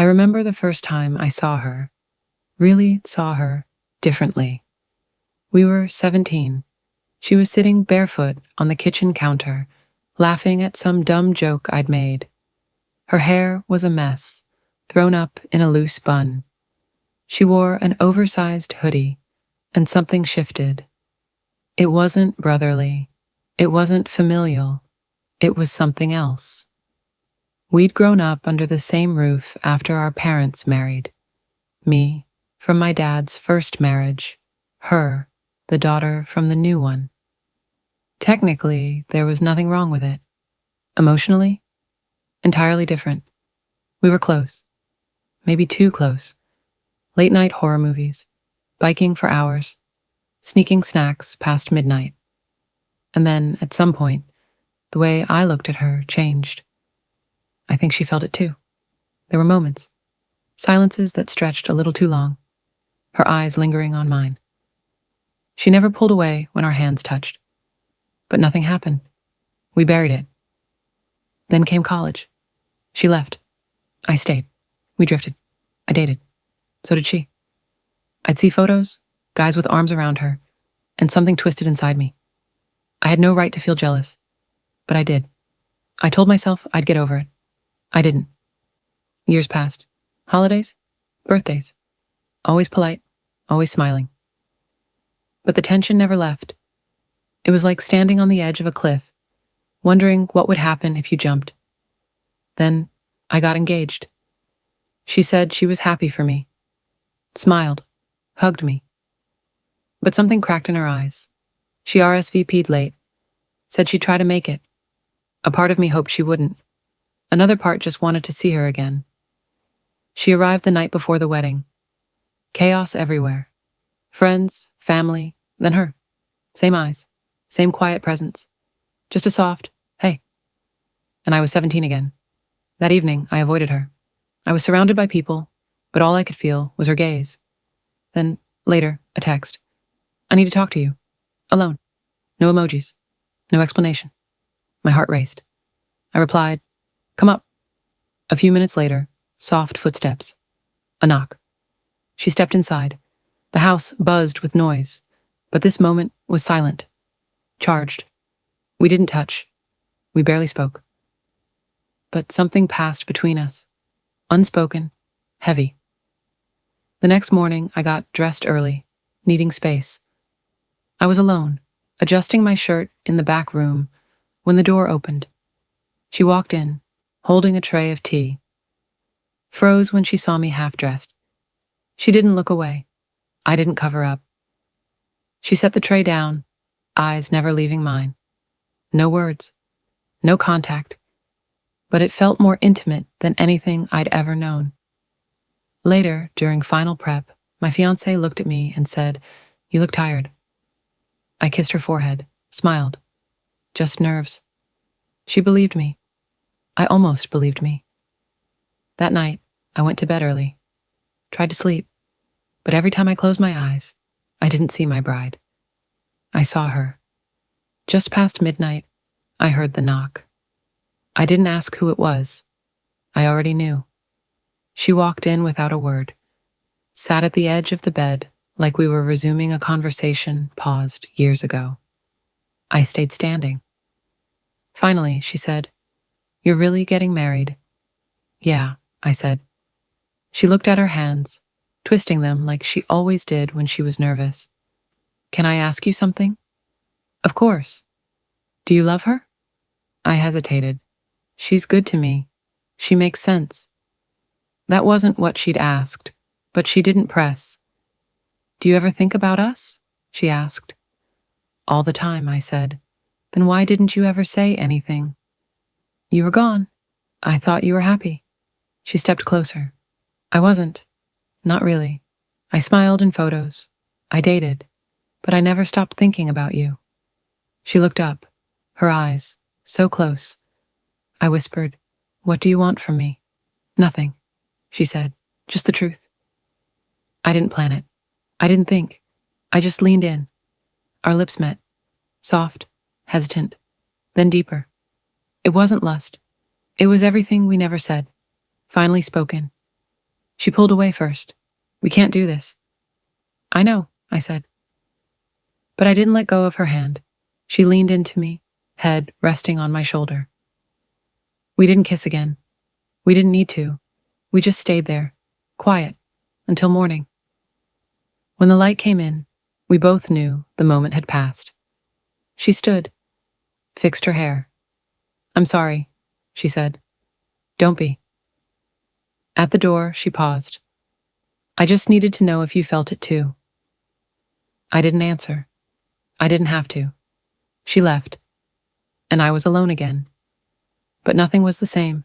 I remember the first time I saw her, really saw her, differently. We were 17. She was sitting barefoot on the kitchen counter, laughing at some dumb joke I'd made. Her hair was a mess, thrown up in a loose bun. She wore an oversized hoodie, and something shifted. It wasn't brotherly. It wasn't familial. It was something else. We'd grown up under the same roof after our parents married. Me, from my dad's first marriage. Her, the daughter from the new one. Technically, there was nothing wrong with it. Emotionally, entirely different. We were close. Maybe too close. Late-night horror movies, biking for hours, sneaking snacks past midnight. And then, at some point, the way I looked at her changed. I think she felt it too. There were moments, silences that stretched a little too long, her eyes lingering on mine. She never pulled away when our hands touched. But nothing happened. We buried it. Then came college. She left. I stayed. We drifted. I dated. So did she. I'd see photos, guys with arms around her, and something twisted inside me. I had no right to feel jealous, but I did. I told myself I'd get over it. I didn't. Years passed. Holidays, birthdays. Always polite, always smiling. But the tension never left. It was like standing on the edge of a cliff, wondering what would happen if you jumped. Then I got engaged. She said she was happy for me, smiled, hugged me. But something cracked in her eyes. She RSVP'd late, said she'd try to make it. A part of me hoped she wouldn't. Another part just wanted to see her again. She arrived the night before the wedding. Chaos everywhere. Friends, family, then her. Same eyes, same quiet presence. Just a soft, hey. And I was 17 again. That evening, I avoided her. I was surrounded by people, but all I could feel was her gaze. Then, later, a text. I need to talk to you. Alone. No emojis. No explanation. My heart raced. I replied, come up. A few minutes later, soft footsteps. A knock. She stepped inside. The house buzzed with noise, but this moment was silent. Charged. We didn't touch. We barely spoke. But something passed between us. Unspoken, heavy. The next morning, I got dressed early, needing space. I was alone, adjusting my shirt in the back room, when the door opened. She walked in, holding a tray of tea. Froze when she saw me half-dressed. She didn't look away. I didn't cover up. She set the tray down, eyes never leaving mine. No words, no contact, but it felt more intimate than anything I'd ever known. Later, during final prep, my fiancé looked at me and said, "You look tired." I kissed her forehead, smiled. Just nerves. She believed me. I almost believed me. That night, I went to bed early, tried to sleep, but every time I closed my eyes, I didn't see my bride. I saw her. Just past midnight, I heard the knock. I didn't ask who it was. I already knew. She walked in without a word, sat at the edge of the bed like we were resuming a conversation paused years ago. I stayed standing. Finally, she said, "You're really getting married?" "Yeah," I said. She looked at her hands, twisting them like she always did when she was nervous. "Can I ask you something?" "Of course." "Do you love her?" I hesitated. "She's good to me. She makes sense." That wasn't what she'd asked, but she didn't press. "Do you ever think about us?" she asked. "All the time," I said. "Then why didn't you ever say anything?" "You were gone. I thought you were happy." She stepped closer. "I wasn't. Not really. I smiled in photos. I dated. But I never stopped thinking about you." She looked up, her eyes, so close. I whispered, "What do you want from me?" "Nothing," she said. "Just the truth." I didn't plan it. I didn't think. I just leaned in. Our lips met. Soft, hesitant, then deeper. It wasn't lust. It was everything we never said, finally spoken. She pulled away first. We can't do this. I know, I said. But I didn't let go of her hand. She leaned into me, head resting on my shoulder. We didn't kiss again. We didn't need to. We just stayed there, quiet, until morning. When the light came in, we both knew the moment had passed. She stood, fixed her hair. I'm sorry, she said. Don't be. At the door, she paused. I just needed to know if you felt it too. I didn't answer. I didn't have to. She left, and I was alone again. But nothing was the same.